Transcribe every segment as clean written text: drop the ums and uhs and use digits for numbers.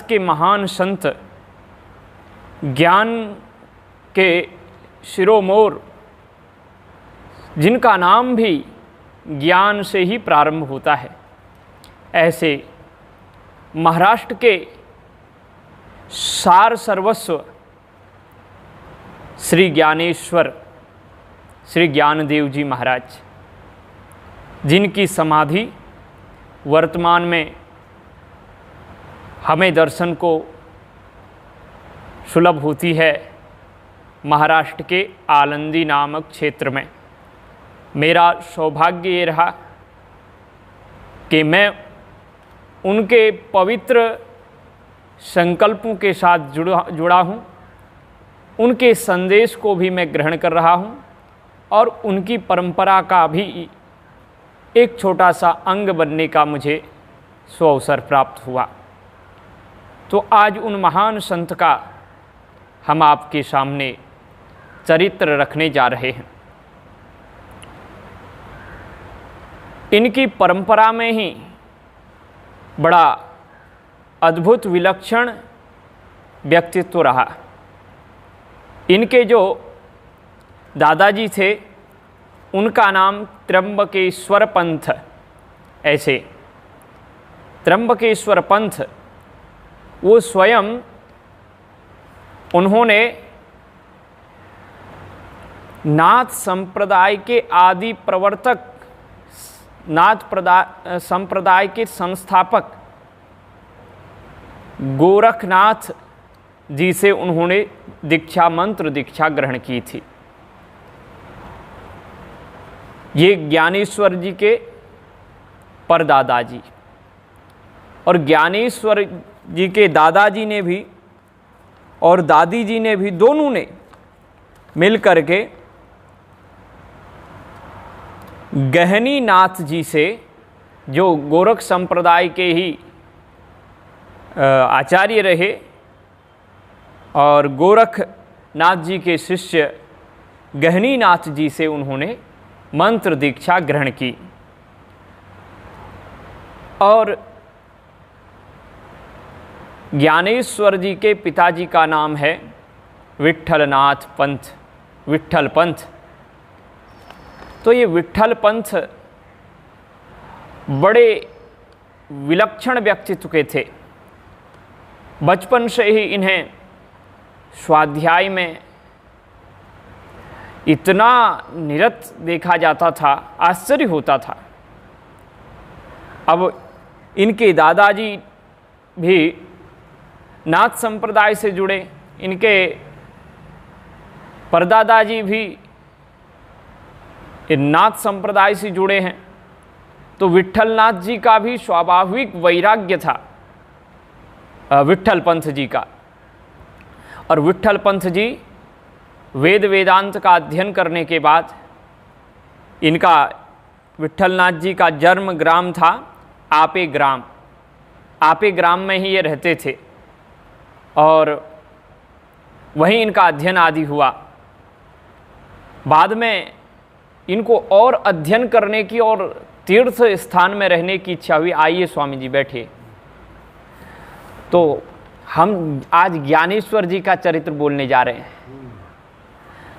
के महान संत, ज्ञान के शिरोमोर, जिनका नाम भी ज्ञान से ही प्रारंभ होता है, ऐसे महाराष्ट्र के सार सर्वस्व श्री ज्ञानेश्वर, श्री ज्ञानदेव जी महाराज, जिनकी समाधि वर्तमान में हमें दर्शन को सुलभ होती है महाराष्ट्र के आलंदी नामक क्षेत्र में। मेरा सौभाग्य ये रहा कि मैं उनके पवित्र संकल्पों के साथ जुड़ा हूँ, उनके संदेश को भी मैं ग्रहण कर रहा हूँ और उनकी परंपरा का भी एक छोटा सा अंग बनने का मुझे सुअवसर प्राप्त हुआ। तो आज उन महान संत का हम आपके सामने चरित्र रखने जा रहे हैं। इनकी परंपरा में ही बड़ा अद्भुत विलक्षण व्यक्तित्व रहा। इनके जो दादाजी थे उनका नाम त्र्यंबकेश्वर पंथ, ऐसे त्र्यंबकेश्वर पंथ, वो स्वयं उन्होंने नाथ संप्रदाय के आदि प्रवर्तक, नाथ संप्रदाय के संस्थापक गोरखनाथ जी से उन्होंने दीक्षा, मंत्र दीक्षा ग्रहण की थी। ये ज्ञानेश्वर जी के परदादा जी, और ज्ञानेश्वर जी के दादाजी ने भी और दादी जी ने भी, दोनों ने मिल करके गहनी नाथ जी से, जो गोरख संप्रदाय के ही आचार्य रहे और गोरखनाथ जी के शिष्य गहनी नाथ जी से उन्होंने मंत्र दीक्षा ग्रहण की। और ज्ञानेश्वर जी के पिताजी का नाम है विट्ठलनाथ पंथ, विट्ठल पंथ। तो ये विट्ठल पंथ बड़े विलक्षण व्यक्तित्व के थे। बचपन से ही इन्हें स्वाध्याय में इतना निरत देखा जाता था, आश्चर्य होता था। अब इनके दादाजी भी नाथ संप्रदाय से जुड़े, इनके परदादाजी भी नाथ संप्रदाय से जुड़े हैं। तो विट्ठलनाथ जी का भी स्वाभाविक वैराग्य था विट्ठल पंथ जी का। और विट्ठल पंथ जी वेद वेदांत का अध्ययन करने के बाद, इनका विट्ठलनाथ जी का जन्म ग्राम था आपे ग्राम। आपे ग्राम में ही ये रहते थे और वहीं इनका अध्ययन आदि हुआ। बाद में इनको और अध्ययन करने की और तीर्थ स्थान में रहने की इच्छा हुई। आइए स्वामी जी बैठिए। तो हम आज ज्ञानेश्वर जी का चरित्र बोलने जा रहे हैं।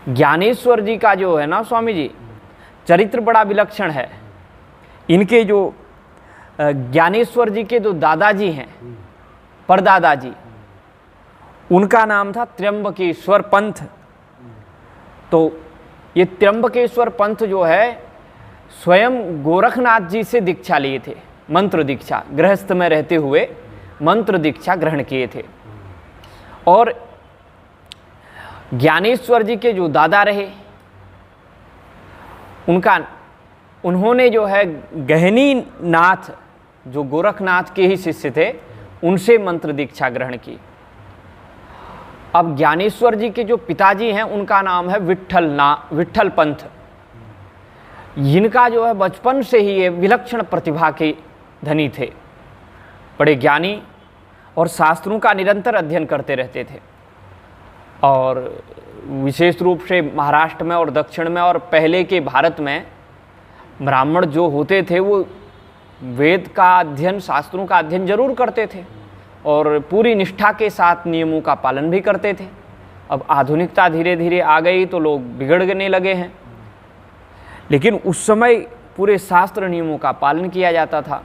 ज्ञानेश्वर जी का जो है ना स्वामी जी, चरित्र बड़ा विलक्षण है। इनके जो ज्ञानेश्वर जी के जो दादाजी हैं, परदादाजी, उनका नाम था त्र्यंबकेश्वर पंथ। तो ये त्र्यंबकेश्वर पंथ जो है स्वयं गोरखनाथ जी से दीक्षा लिए थे, मंत्र दीक्षा, गृहस्थ में रहते हुए मंत्र दीक्षा ग्रहण किए थे। और ज्ञानेश्वर जी के जो दादा रहे, उन्होंने जो है गहनी नाथ, जो गोरखनाथ के ही शिष्य थे, उनसे मंत्र दीक्षा ग्रहण की। अब ज्ञानेश्वर जी के जो पिताजी हैं उनका नाम है विट्ठल पंथ। जिनका जो है बचपन से ही ये विलक्षण प्रतिभा के धनी थे, बड़े ज्ञानी और शास्त्रों का निरंतर अध्ययन करते रहते थे। और विशेष रूप से महाराष्ट्र में और दक्षिण में और पहले के भारत में ब्राह्मण जो होते थे वो वेद का अध्ययन, शास्त्रों का अध्ययन जरूर करते थे, और पूरी निष्ठा के साथ नियमों का पालन भी करते थे। अब आधुनिकता धीरे धीरे आ गई तो लोग बिगड़ने लगे हैं, लेकिन उस समय पूरे शास्त्र नियमों का पालन किया जाता था।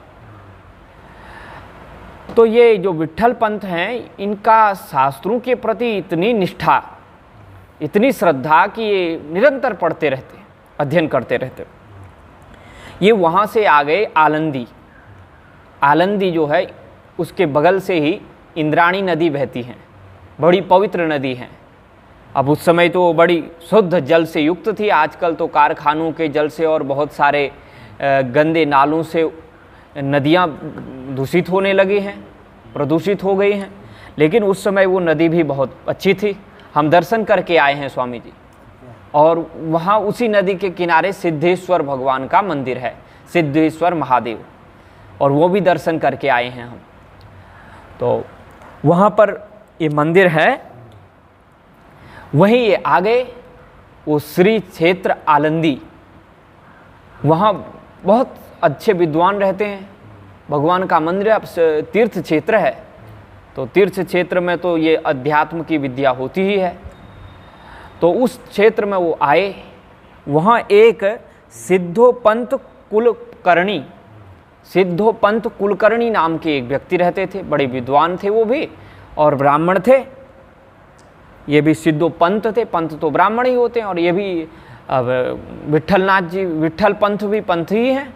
तो ये जो विट्ठल पंथ हैं, इनका शास्त्रों के प्रति इतनी निष्ठा, इतनी श्रद्धा कि ये निरंतर पढ़ते रहते, अध्ययन करते रहते। ये वहाँ से आ गए आलंदी। आलंदी जो है उसके बगल से ही इंद्राणी नदी बहती है, बड़ी पवित्र नदी है। अब उस समय तो बड़ी शुद्ध जल से युक्त थी, आजकल तो कारखानों के जल से और बहुत सारे गंदे नालों से नदियाँ दूषित होने लगी हैं, प्रदूषित हो गई हैं। लेकिन उस समय वो नदी भी बहुत अच्छी थी। हम दर्शन करके आए हैं स्वामी जी, और वहाँ उसी नदी के किनारे सिद्धेश्वर भगवान का मंदिर है, सिद्धेश्वर महादेव, और वो भी दर्शन करके आए हैं हम। तो वहाँ पर ये मंदिर है, वहीं ये आगे वो श्री क्षेत्र आलंदी, वहाँ बहुत अच्छे विद्वान रहते हैं। भगवान का मंदिर अब तीर्थ क्षेत्र है, तो तीर्थ क्षेत्र में तो ये अध्यात्म की विद्या होती ही है। तो उस क्षेत्र में वो आए, वहाँ एक सिद्धोपंत कुलकर्णी, सिद्धोपंत कुलकर्णी नाम के एक व्यक्ति रहते थे, बड़े विद्वान थे वो भी, और ब्राह्मण थे। ये भी सिद्धोपंत थे, पंत तो ब्राह्मण ही होते हैं, और ये भी अब विट्ठलनाथ जी, विट्ठल पंथ भी पंथ ही हैं।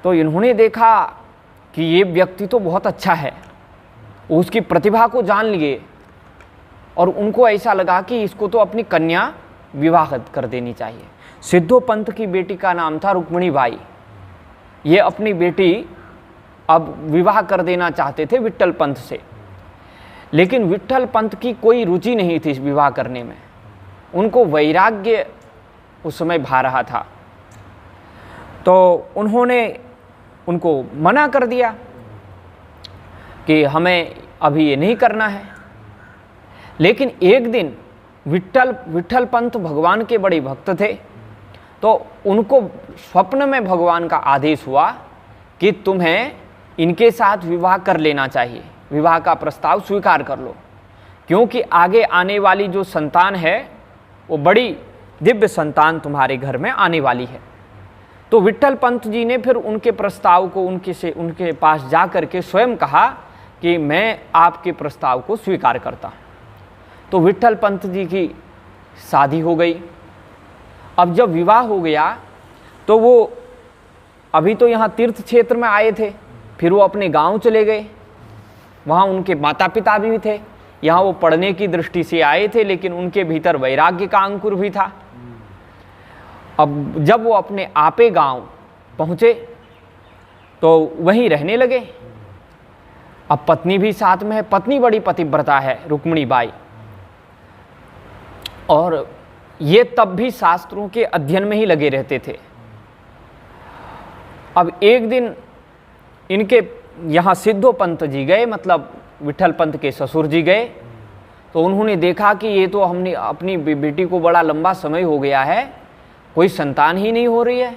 तो इन्होंने देखा कि ये व्यक्ति तो बहुत अच्छा है, उसकी प्रतिभा को जान लिए, और उनको ऐसा लगा कि इसको तो अपनी कन्या विवाह कर देनी चाहिए। सिद्धोपंत की बेटी का नाम था रुक्मिणी बाई। ये अपनी बेटी अब विवाह कर देना चाहते थे विट्ठल पंथ से, लेकिन विट्ठल पंथ की कोई रुचि नहीं थी इस विवाह करने में। उनको वैराग्य उस समय भा रहा था, तो उन्होंने उनको मना कर दिया कि हमें अभी ये नहीं करना है। लेकिन एक दिन विट्ठल पंथ भगवान के बड़े भक्त थे, तो उनको स्वप्न में भगवान का आदेश हुआ कि तुम्हें इनके साथ विवाह कर लेना चाहिए, विवाह का प्रस्ताव स्वीकार कर लो, क्योंकि आगे आने वाली जो संतान है वो बड़ी दिव्य संतान तुम्हारे घर में आने वाली है। तो विट्ठल पंत जी ने फिर उनके प्रस्ताव को उनके पास जा कर के स्वयं कहा कि मैं आपके प्रस्ताव को स्वीकार करता हूँ। तो विट्ठल पंत जी की शादी हो गई। अब जब विवाह हो गया तो वो अभी तो यहाँ तीर्थ क्षेत्र में आए थे, फिर वो अपने गांव चले गए। वहाँ उनके माता पिता भी थे, यहाँ वो पढ़ने की दृष्टि से आए थे, लेकिन उनके भीतर वैराग्य का अंकुर भी था। अब जब वो अपने आपे गांव पहुँचे तो वहीं रहने लगे। अब पत्नी भी साथ में है, पत्नी बड़ी पतिव्रता है रुक्मिणी बाई, और ये तब भी शास्त्रों के अध्ययन में ही लगे रहते थे। अब एक दिन इनके यहाँ सिद्धोपंत जी गए, मतलब विट्ठल पंत के ससुर जी गए, तो उन्होंने देखा कि ये तो हमने अपनी बेटी को बड़ा लंबा समय हो गया है, कोई संतान ही नहीं हो रही है,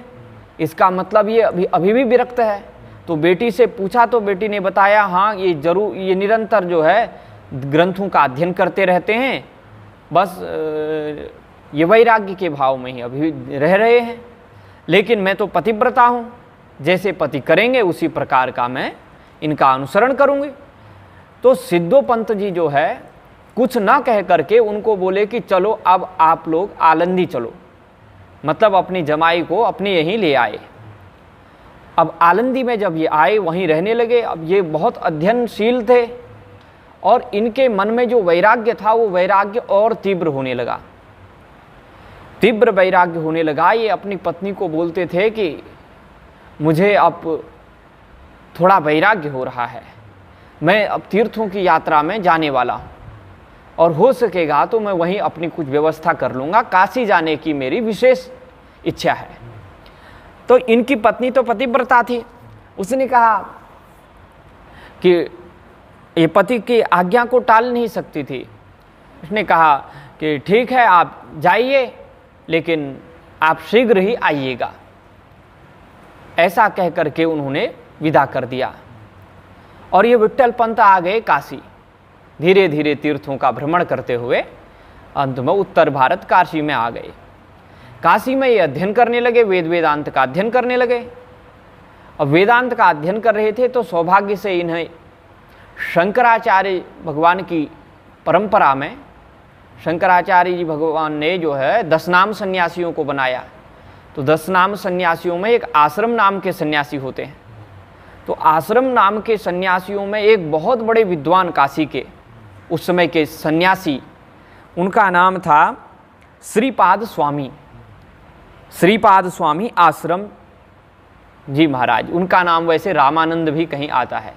इसका मतलब ये अभी भी विरक्त है। तो बेटी से पूछा तो बेटी ने बताया, हाँ ये निरंतर जो है ग्रंथों का अध्ययन करते रहते हैं, बस ये वैराग्य के भाव में ही अभी रह रहे हैं, लेकिन मैं तो पतिव्रता हूँ, जैसे पति करेंगे उसी प्रकार का मैं इनका अनुसरण करूँगी। तो सिद्धोपंत जी जो है कुछ ना कह करके उनको बोले कि चलो अब आप लोग आलंदी चलो, मतलब अपनी जमाई को अपने यहीं ले आए। अब आलंदी में जब ये आए वहीं रहने लगे। अब ये बहुत अध्ययनशील थे और इनके मन में जो वैराग्य था वो वैराग्य और तीव्र होने लगा, तीव्र वैराग्य होने लगा। ये अपनी पत्नी को बोलते थे कि मुझे अब थोड़ा वैराग्य हो रहा है, मैं अब तीर्थों की यात्रा में जाने वाला हूँ और हो सकेगा तो मैं वहीं अपनी कुछ व्यवस्था कर लूँगा, काशी जाने की मेरी विशेष इच्छा है। तो इनकी पत्नी तो पतिव्रता थी, उसने कहा कि ये पति की आज्ञा को टाल नहीं सकती थी। उसने कहा कि ठीक है आप जाइए, लेकिन आप शीघ्र ही आइएगा। ऐसा कह करके उन्होंने विदा कर दिया। और ये विट्ठल पंत आ गए काशी। धीरे धीरे तीर्थों का भ्रमण करते हुए अंत में उत्तर भारत काशी में आ गए। काशी में ये अध्ययन करने लगे, वेद वेदांत का अध्ययन करने लगे। और वेदांत का अध्ययन कर रहे थे तो सौभाग्य से इन्हें शंकराचार्य भगवान की परंपरा में शंकराचार्य जी भगवान ने जो है 10 नाम सन्यासियों को बनाया। तो 10 नाम सन्यासियों में एक आश्रम नाम के सन्यासी होते हैं। तो आश्रम नाम के सन्यासियों में एक बहुत बड़े विद्वान काशी के उस समय के सन्यासी, उनका नाम था श्रीपाद स्वामी। श्रीपाद स्वामी आश्रम जी महाराज, उनका नाम वैसे रामानंद भी कहीं आता है।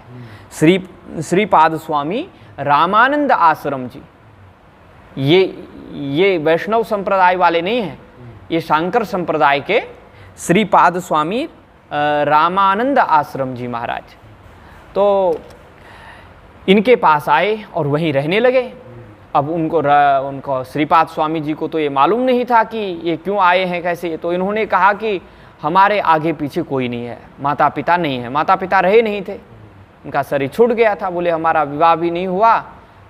श्रीपाद स्वामी रामानंद आश्रम जी, ये वैष्णव संप्रदाय वाले नहीं हैं, ये शांकर संप्रदाय के श्रीपाद स्वामी रामानंद आश्रम जी महाराज। तो इनके पास आए और वहीं रहने लगे। अब उनको श्रीपाद स्वामी जी को तो ये मालूम नहीं था कि ये क्यों आए हैं, कैसे। तो इन्होंने कहा कि हमारे आगे पीछे कोई नहीं है, माता पिता नहीं है। माता पिता रहे नहीं थे, उनका शरीर छूट गया था। बोले हमारा विवाह भी नहीं हुआ,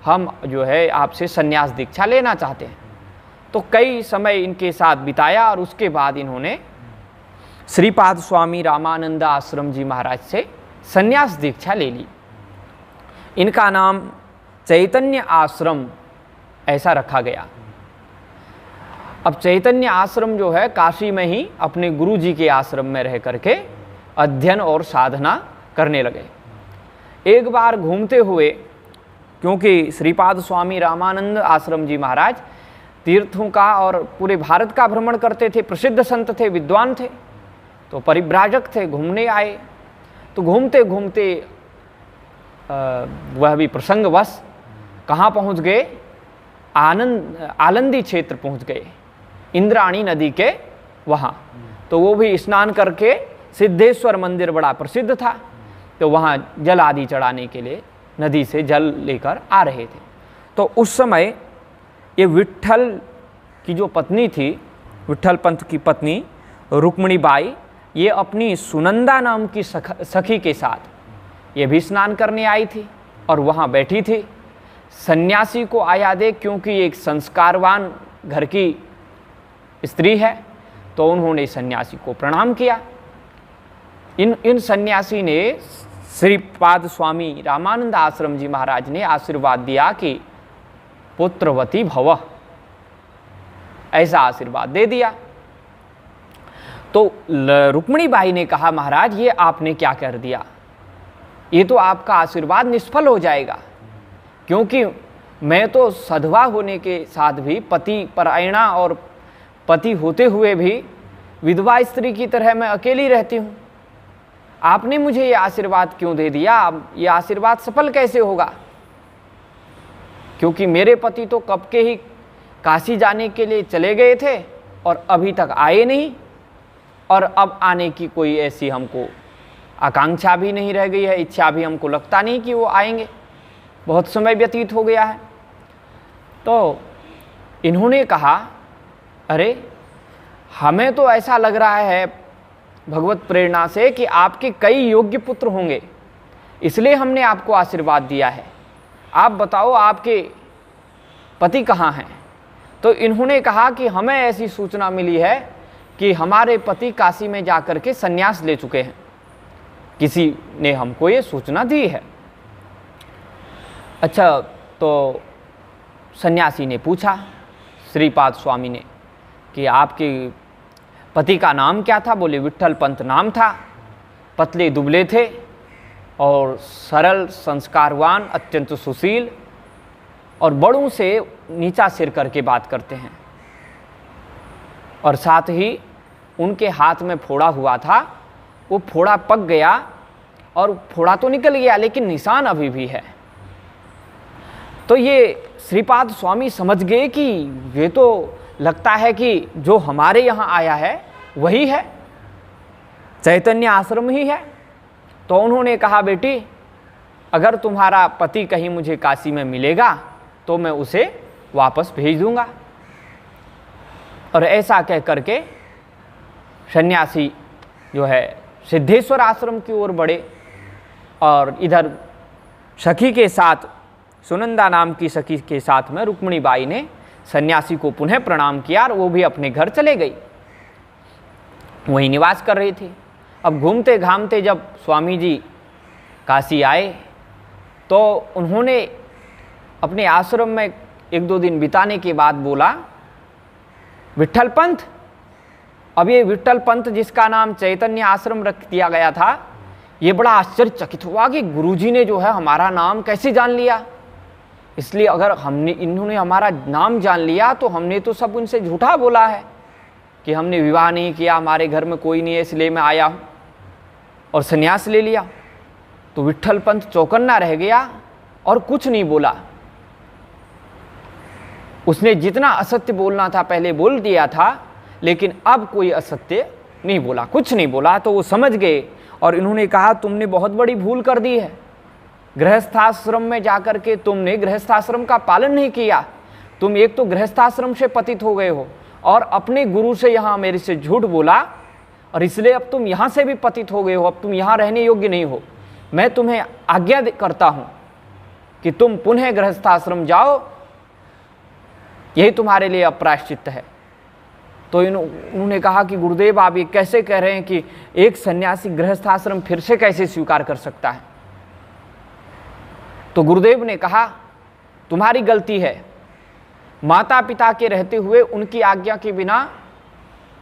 हम जो है आपसे संन्यास दीक्षा लेना चाहते हैं। तो कई समय इनके साथ बिताया और उसके बाद इन्होंने श्रीपाद स्वामी रामानंद आश्रम जी महाराज से संन्यास दीक्षा ले ली। इनका नाम चैतन्य आश्रम ऐसा रखा गया। अब चैतन्य आश्रम जो है काशी में ही अपने गुरु जी के आश्रम में रह करके अध्ययन और साधना करने लगे। एक बार घूमते हुए, क्योंकि श्रीपाद स्वामी रामानंद आश्रम जी महाराज तीर्थों का और पूरे भारत का भ्रमण करते थे, प्रसिद्ध संत थे, विद्वान थे, तो परिव्राजक थे, घूमने आए। तो घूमते घूमते वह भी प्रसंगवश कहाँ पहुँच गए, आलंदी क्षेत्र पहुँच गए, इंद्राणी नदी के वहाँ। तो वो भी स्नान करके, सिद्धेश्वर मंदिर बड़ा प्रसिद्ध था, तो वहाँ जल आदि चढ़ाने के लिए नदी से जल लेकर आ रहे थे। तो उस समय ये विट्ठल की जो पत्नी थी, विट्ठल पंत की पत्नी रुक्मिणी बाई, ये अपनी सुनंदा नाम की सखी के साथ ये भी स्नान करने आई थी और वहाँ बैठी थी। सन्यासी को आया देख, क्योंकि एक संस्कारवान घर की स्त्री है, तो उन्होंने सन्यासी को प्रणाम किया। इन सन्यासी ने श्रीपाद स्वामी रामानंद आश्रम जी महाराज ने आशीर्वाद दिया कि पुत्रवती भव, ऐसा आशीर्वाद दे दिया। तो रुक्मिणी बाई ने कहा महाराज ये आपने क्या कर दिया, ये तो आपका आशीर्वाद निष्फल हो जाएगा, क्योंकि मैं तो सधवा होने के साथ भी पति परायणा और पति होते हुए भी विधवा स्त्री की तरह मैं अकेली रहती हूँ। आपने मुझे ये आशीर्वाद क्यों दे दिया, अब ये आशीर्वाद सफल कैसे होगा, क्योंकि मेरे पति तो कब के ही काशी जाने के लिए चले गए थे और अभी तक आए नहीं, और अब आने की कोई ऐसी हमको आकांक्षा भी नहीं रह गई है, इच्छा भी हमको लगता नहीं कि वो आएंगे, बहुत समय व्यतीत हो गया है। तो इन्होंने कहा अरे हमें तो ऐसा लग रहा है भगवत प्रेरणा से कि आपके कई योग्य पुत्र होंगे, इसलिए हमने आपको आशीर्वाद दिया है, आप बताओ आपके पति कहाँ हैं। तो इन्होंने कहा कि हमें ऐसी सूचना मिली है कि हमारे पति काशी में जाकर के संन्यास ले चुके हैं, किसी ने हमको ये सूचना दी है। अच्छा, तो सन्यासी ने पूछा श्रीपाद स्वामी ने कि आपके पति का नाम क्या था। बोले विट्ठल पंत नाम था, पतले दुबले थे और सरल संस्कारवान, अत्यंत सुशील, और बड़ों से नीचा सिर करके बात करते हैं, और साथ ही उनके हाथ में फोड़ा हुआ था, वो फोड़ा पक गया और फोड़ा तो निकल गया लेकिन निशान अभी भी है। तो ये श्रीपाद स्वामी समझ गए कि ये तो लगता है कि जो हमारे यहाँ आया है वही है, चैतन्य आश्रम ही है। तो उन्होंने कहा बेटी अगर तुम्हारा पति कहीं मुझे काशी में मिलेगा तो मैं उसे वापस भेज दूंगा। और ऐसा कह करके सन्यासी जो है सिद्धेश्वर आश्रम की ओर बढ़े, और इधर सखी के साथ, सुनंदा नाम की सखी के साथ में रुक्मिणी बाई ने सन्यासी को पुनः प्रणाम किया और वो भी अपने घर चले गई, वहीं निवास कर रही थी। अब घूमते घामते जब स्वामी जी काशी आए तो उन्होंने अपने आश्रम में 1-2 दिन बिताने के बाद बोला, विट्ठल पंथ, अब ये विट्ठल पंथ जिसका नाम चैतन्य आश्रम रख दिया गया था, ये बड़ा आश्चर्यचकित हुआ कि गुरुजी ने जो है हमारा नाम कैसे जान लिया। इसलिए अगर इन्होंने हमारा नाम जान लिया तो हमने तो सब उनसे झूठा बोला है कि हमने विवाह नहीं किया, हमारे घर में कोई नहीं है, इसलिए मैं आया हूँ और संन्यास ले लिया। तो विट्ठल पंथ चौकन्ना रह गया और कुछ नहीं बोला। उसने जितना असत्य बोलना था पहले बोल दिया था, लेकिन अब कोई असत्य नहीं बोला, कुछ नहीं बोला। तो वो समझ गए और इन्होंने कहा, तुमने बहुत बड़ी भूल कर दी है, गृहस्थाश्रम में जाकर के तुमने गृहस्थाश्रम का पालन नहीं किया। तुम एक तो गृहस्थाश्रम से पतित हो गए हो और अपने गुरु से यहाँ मेरे से झूठ बोला, और इसलिए अब तुम यहाँ से भी पतित हो गए हो, अब तुम यहाँ रहने योग्य नहीं हो। मैं तुम्हें आज्ञा करता हूँ कि तुम पुनः गृहस्थाश्रम जाओ, यही तुम्हारे लिए अपराश्चित है। तो उन्होंने कहा कि गुरुदेव आप ये कैसे कह रहे हैं कि एक सन्यासी गृहस्थाश्रम फिर से कैसे स्वीकार कर सकता है। तो गुरुदेव ने कहा, तुम्हारी गलती है, माता पिता के रहते हुए उनकी आज्ञा के बिना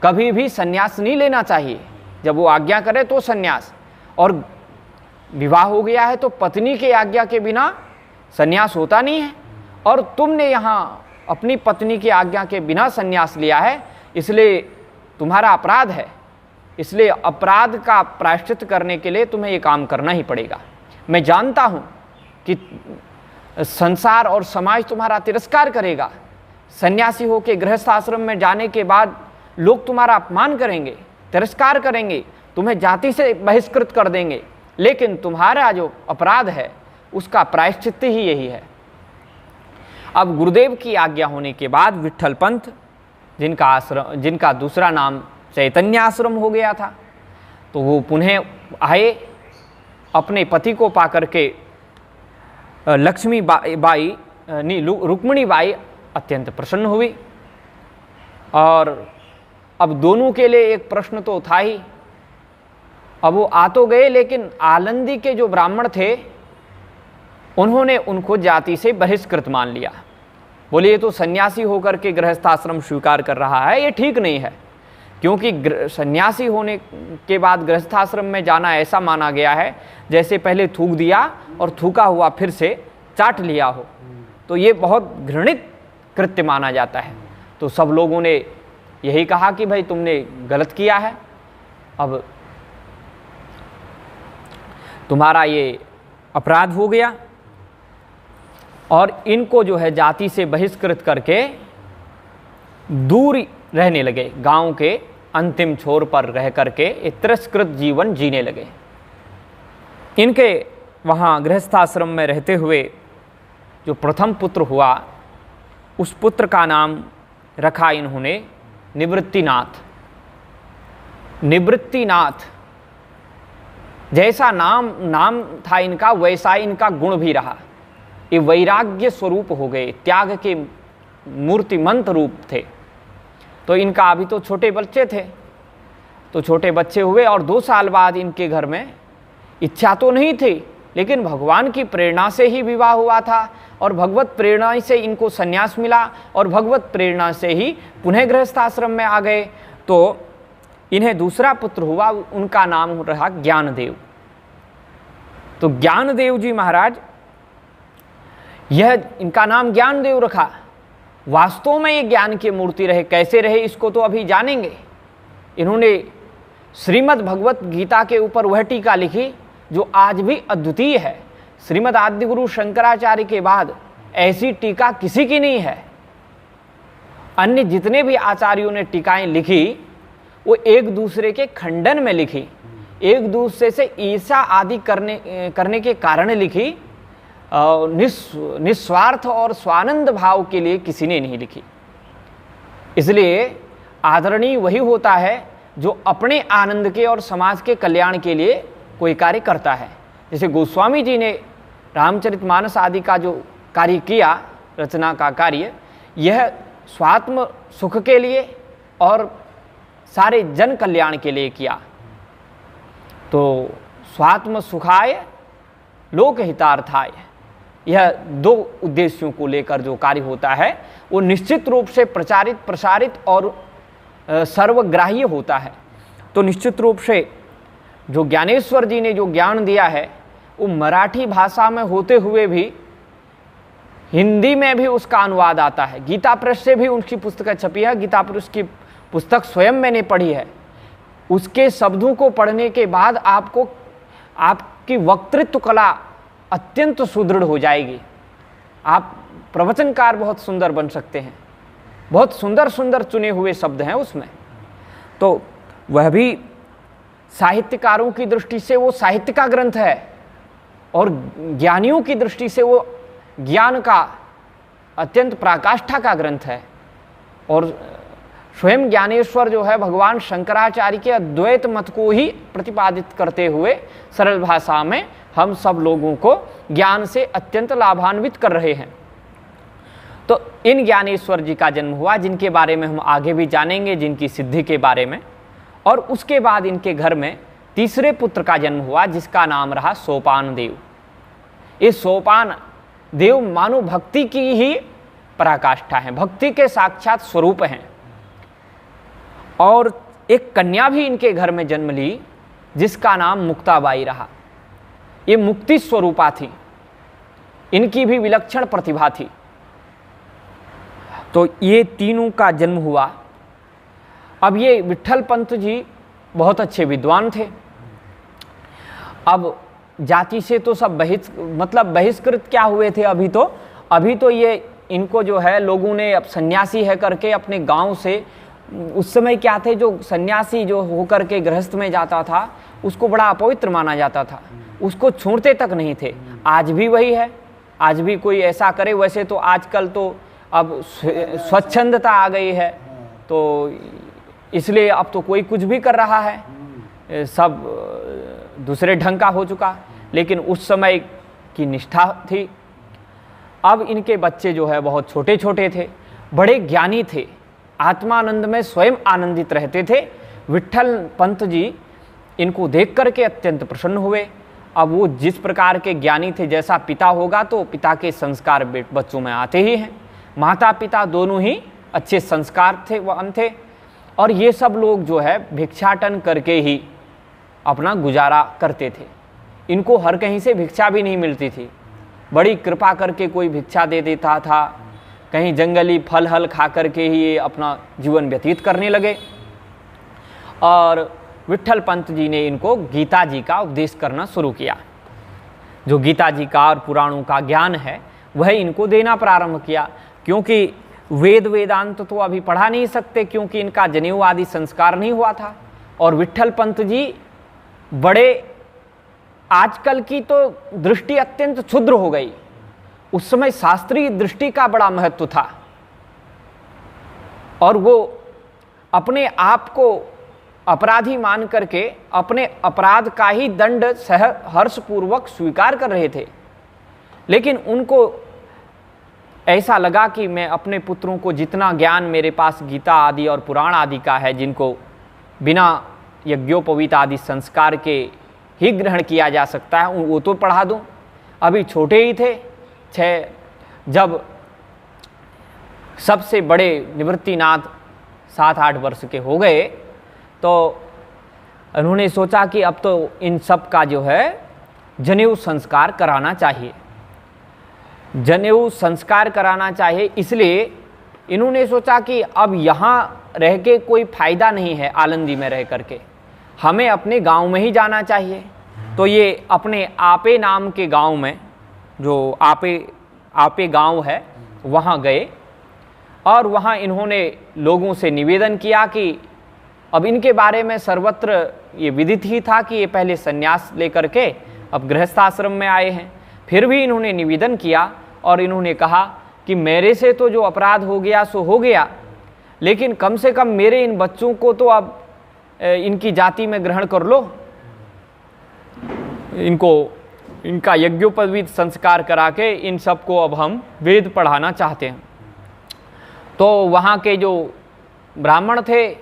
कभी भी सन्यास नहीं लेना चाहिए। जब वो आज्ञा करे तो सन्यास, और विवाह हो गया है तो पत्नी की आज्ञा के बिना सन्यास होता नहीं है। और तुमने यहाँ अपनी पत्नी की आज्ञा के बिना सन्यास लिया है, इसलिए तुम्हारा अपराध है। इसलिए अपराध का प्रायश्चित करने के लिए तुम्हें ये काम करना ही पड़ेगा। मैं जानता हूँ कि संसार और समाज तुम्हारा तिरस्कार करेगा। सन्यासी होकर गृहस्थाश्रम में जाने के बाद लोग तुम्हारा अपमान करेंगे, तिरस्कार करेंगे, तुम्हें जाति से बहिष्कृत कर देंगे, लेकिन तुम्हारा जो अपराध है उसका प्रायश्चित ही यही है। अब गुरुदेव की आज्ञा होने के बाद विट्ठल पंथ, जिनका दूसरा नाम चैतन्य आश्रम हो गया था, तो वो पुनः आए। अपने पति को पाकर के रुक्मिणी बाई अत्यंत प्रसन्न हुई। और अब दोनों के लिए एक प्रश्न तो था ही। अब वो आ तो गए, लेकिन आलंदी के जो ब्राह्मण थे उन्होंने उनको जाति से बहिष्कृत मान लिया। बोले ये तो सन्यासी होकर के गृहस्थाश्रम स्वीकार कर रहा है, ये ठीक नहीं है, क्योंकि सन्यासी होने के बाद गृहस्थाश्रम में जाना ऐसा माना गया है जैसे पहले थूक दिया और थूका हुआ फिर से चाट लिया हो। तो ये बहुत घृणित कृत्य माना जाता है। तो सब लोगों ने यही कहा कि भाई तुमने गलत किया है, अब तुम्हारा ये अपराध हो गया। और इनको जो है जाति से बहिष्कृत करके दूर रहने लगे, गांव के अंतिम छोर पर रह करके एक तिरस्कृत जीवन जीने लगे। इनके वहाँ गृहस्थाश्रम में रहते हुए जो प्रथम पुत्र हुआ, उस पुत्र का नाम रखा इन्होंने निवृत्तिनाथ। निवृत्तिनाथ जैसा नाम था इनका, वैसा इनका गुण भी रहा। ये वैराग्य स्वरूप हो गए, त्याग के मूर्तिमंत रूप थे। तो इनका अभी तो छोटे बच्चे थे, तो छोटे बच्चे हुए और 2 साल बाद इनके घर में, इच्छा तो नहीं थी लेकिन भगवान की प्रेरणा से ही विवाह हुआ था, और भगवत प्रेरणा से इनको संन्यास मिला, और भगवत प्रेरणा से ही पुनः गृहस्थाश्रम में आ गए। तो इन्हें दूसरा पुत्र हुआ, उनका नाम रहा ज्ञानदेव। तो ज्ञानदेव जी महाराज, यह इनका नाम ज्ञानदेव रखा। वास्तव में ये ज्ञान की मूर्ति रहे, कैसे रहे इसको तो अभी जानेंगे। इन्होंने श्रीमद् भगवत गीता के ऊपर वह टीका लिखी जो आज भी अद्वितीय है। श्रीमद् आदिगुरु शंकराचार्य के बाद ऐसी टीका किसी की नहीं है। अन्य जितने भी आचार्यों ने टीकाएं लिखी वो एक दूसरे के खंडन में लिखी, एक दूसरे से ईर्ष्या आदि करने के कारण लिखी, निस्वार्थ और स्वानंद भाव के लिए किसी ने नहीं लिखी। इसलिए आदरणीय वही होता है जो अपने आनंद के और समाज के कल्याण के लिए कोई कार्य करता है। जैसे गोस्वामी जी ने रामचरितमानस आदि का जो कार्य किया, रचना का कार्य, यह स्वात्म सुख के लिए और सारे जन कल्याण के लिए किया। तो स्वात्म सुखाय लोक हितार्थाय, यह दो उद्देश्यों को लेकर जो कार्य होता है वो निश्चित रूप से प्रचारित, प्रसारित और सर्वग्राह्य होता है। तो निश्चित रूप से जो ज्ञानेश्वर जी ने जो ज्ञान दिया है वो मराठी भाषा में होते हुए भी हिंदी में भी उसका अनुवाद आता है। गीता प्रेस से भी उनकी पुस्तकें छपी है, गीता प्रेस की पुस्तक स्वयं मैंने पढ़ी है। उसके शब्दों को पढ़ने के बाद आपको आपकी वक्तृत्व कला अत्यंत सुदृढ़ हो जाएगी। आप प्रवचनकार बहुत सुंदर बन सकते हैं। बहुत सुंदर सुंदर चुने हुए शब्द हैं उसमें। तो वह भी साहित्यकारों की दृष्टि से वो साहित्य का ग्रंथ है और ज्ञानियों की दृष्टि से वो ज्ञान का अत्यंत पराकाष्ठा का ग्रंथ है। और स्वयं ज्ञानेश्वर जो है भगवान शंकराचार्य के अद्वैत मत को ही प्रतिपादित करते हुए सरल भाषा में हम सब लोगों को ज्ञान से अत्यंत लाभान्वित कर रहे हैं। तो इन ज्ञानेश्वर जी का जन्म हुआ, जिनके बारे में हम आगे भी जानेंगे, जिनकी सिद्धि के बारे में। और उसके बाद इनके घर में तीसरे पुत्र का जन्म हुआ, जिसका नाम रहा सोपान देव। ये सोपान देव मानो भक्ति की ही पराकाष्ठा है, भक्ति के साक्षात स्वरूप हैं। और एक कन्या भी इनके घर में जन्म ली, जिसका नाम मुक्ताबाई रहा। ये मुक्ति स्वरूपा थी, इनकी भी विलक्षण प्रतिभा थी। तो ये तीनों का जन्म हुआ। अब ये विट्ठल पंत जी बहुत अच्छे विद्वान थे। अब जाति से तो सब बहिष्कृत क्या हुए थे अभी तो ये इनको जो है लोगों ने अब सन्यासी है करके अपने गांव से, उस समय क्या थे, जो सन्यासी जो होकर के गृहस्थ में जाता था उसको बड़ा अपवित्र माना जाता था, उसको छोड़ते तक नहीं थे। आज भी वही है, आज भी कोई ऐसा करे। वैसे तो आजकल तो अब स्वच्छंदता आ गई है, तो इसलिए अब तो कोई कुछ भी कर रहा है, सब दूसरे ढंग का हो चुका। लेकिन उस समय की निष्ठा थी। अब इनके बच्चे जो है बहुत छोटे छोटे थे, बड़े ज्ञानी थे, आत्मानंद में स्वयं आनंदित रहते थे। विट्ठल पंत जी इनको देख करके अत्यंत प्रसन्न हुए। अब वो जिस प्रकार के ज्ञानी थे, जैसा पिता होगा तो पिता के संस्कार बच्चों में आते ही हैं। माता पिता दोनों ही अच्छे संस्कार थे। और ये सब लोग जो है भिक्षाटन करके ही अपना गुजारा करते थे। इनको हर कहीं से भिक्षा भी नहीं मिलती थी, बड़ी कृपा करके कोई भिक्षा दे देता था। कहीं जंगली फल हल खा करके ही ये अपना जीवन व्यतीत करने लगे। और विट्ठल पंत जी ने इनको गीता जी का उपदेश करना शुरू किया। जो गीता जी का और पुराणों का ज्ञान है वह इनको देना प्रारंभ किया। क्योंकि वेद वेदांत तो अभी पढ़ा नहीं सकते, क्योंकि इनका जनेऊ आदि संस्कार नहीं हुआ था। और विट्ठल पंत जी बड़े, आजकल की तो दृष्टि अत्यंत क्षुद्र हो गई, उस समय शास्त्रीय दृष्टि का बड़ा महत्व था। और वो अपने आप को अपराधी मान करके अपने अपराध का ही दंड हर्षपूर्वक स्वीकार कर रहे थे। लेकिन उनको ऐसा लगा कि मैं अपने पुत्रों को जितना ज्ञान मेरे पास गीता आदि और पुराण आदि का है, जिनको बिना यज्ञोपवीत आदि संस्कार के ही ग्रहण किया जा सकता है, वो तो पढ़ा दूं। अभी छोटे ही थे, जब सबसे बड़े निवृत्तिनाथ 7-8 वर्ष के हो गए तो उन्होंने सोचा कि अब तो इन सब का जो है जनेऊ संस्कार कराना चाहिए। जनेऊ संस्कार कराना चाहिए, इसलिए इन्होंने सोचा कि अब यहाँ रह के कोई फ़ायदा नहीं है, आलंदी में रह करके हमें अपने गांव में ही जाना चाहिए। तो ये अपने आपे नाम के गांव में, जो आपे गांव है, वहाँ गए। और वहाँ इन्होंने लोगों से निवेदन किया कि अब इनके बारे में सर्वत्र ये विदित ही था कि ये पहले संन्यास लेकर के अब गृहस्थाश्रम में आए हैं। फिर भी इन्होंने निवेदन किया और इन्होंने कहा कि मेरे से तो जो अपराध हो गया सो हो गया, लेकिन कम से कम मेरे इन बच्चों को तो अब इनकी जाति में ग्रहण कर लो, इनको इनका यज्ञोपवीत संस्कार करा के इन सबको अब हम वेद पढ़ाना चाहते हैं। तो वहाँ के जो ब्राह्मण थे,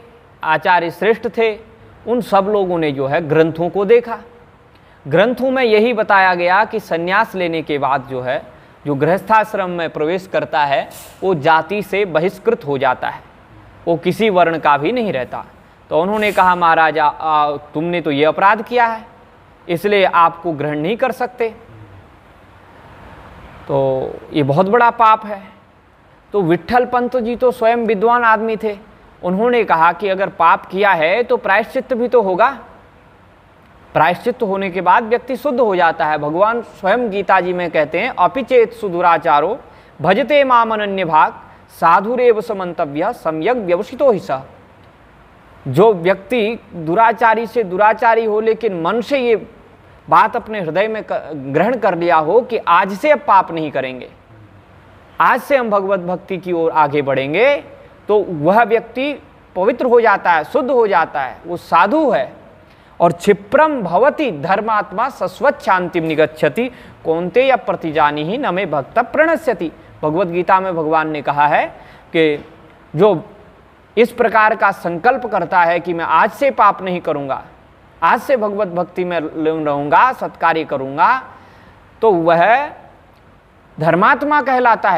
आचार्य श्रेष्ठ थे, उन सब लोगों ने जो है ग्रंथों को देखा। ग्रंथों में यही बताया गया कि संन्यास लेने के बाद जो है जो गृहस्थाश्रम में प्रवेश करता है वो जाति से बहिष्कृत हो जाता है, वो किसी वर्ण का भी नहीं रहता। तो उन्होंने कहा महाराजा तुमने तो ये अपराध किया है, इसलिए आपको ग्रहण नहीं कर सकते, तो ये बहुत बड़ा पाप है। तो विट्ठल पंत जी तो स्वयं विद्वान आदमी थे, उन्होंने कहा कि अगर पाप किया है तो प्रायश्चित्त भी तो होगा, प्रायश्चित्त होने के बाद व्यक्ति शुद्ध हो जाता है। भगवान स्वयं गीता जी में कहते हैं अपिचेत सुदुराचारो भजते माम अनन्य भाग साधुरेव समंतव्य सम्यक व्यवसितो ही सह। जो व्यक्ति दुराचारी से दुराचारी हो लेकिन मन से ये बात अपने हृदय में ग्रहण कर लिया हो कि आज से अब पाप नहीं करेंगे, आज से हम भगवत भक्ति की ओर आगे बढ़ेंगे, तो वह व्यक्ति पवित्र हो जाता है, शुद्ध हो जाता है, वो साधु है। और क्षिप्रम भवति धर्मात्मा सस्वत शांतिम निगच्छति कौन्ते या प्रतिजानी ही न मे भक्त प्रणश्यति। भगवत गीता में भगवान ने कहा है कि जो इस प्रकार का संकल्प करता है कि मैं आज से पाप नहीं करूंगा, आज से भगवत भक्ति में रहूंगा, सत्कार्य करूंगा, तो वह धर्मात्मा कहलाता है।